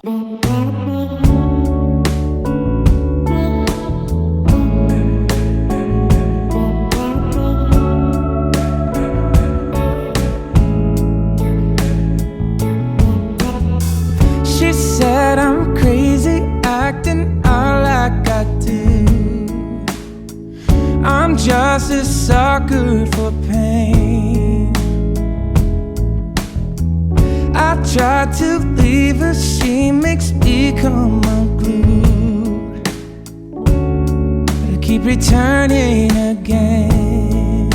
She said I'm crazy, acting out like I do. I'm just a sucker for pain. I try to leave her, she makes me come unglued. I keep returning again.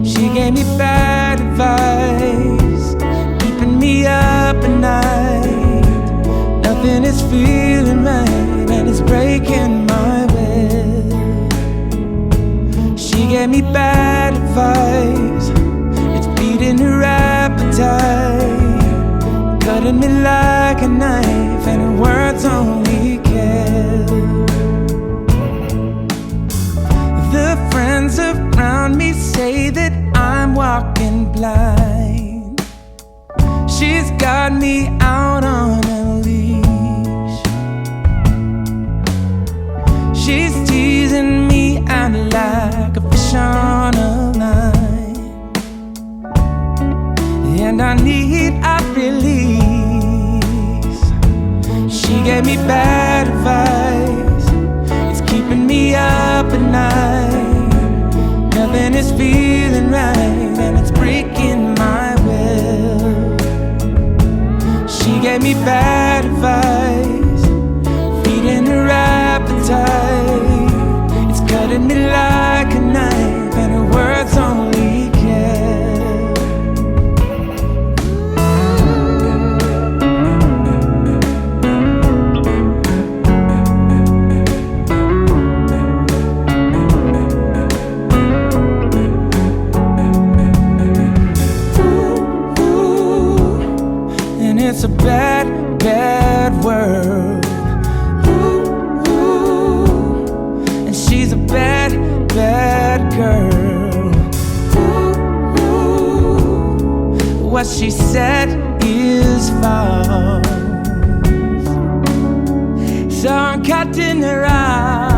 She gave me bad advice, keeping me up at night. Nothing is feeling right and it's breaking my will. She gave me bad advice, it's beating her appetite, cutting me like a knife, and her words only kill. The friends around me say that I'm walking blind. She's got me out on a leash. She's teasing me out like a fish on a line, and I need a release. She gave me bad advice, it's keeping me up at night. Nothing is feeling right and it's breaking my will. She gave me bad advice, feeding her appetite. It's cutting me like a knife and her words only kill. It's a bad, bad world. Ooh, ooh. And she's a bad, bad girl. Ooh, ooh. What she said is false, so I'm cutting her out.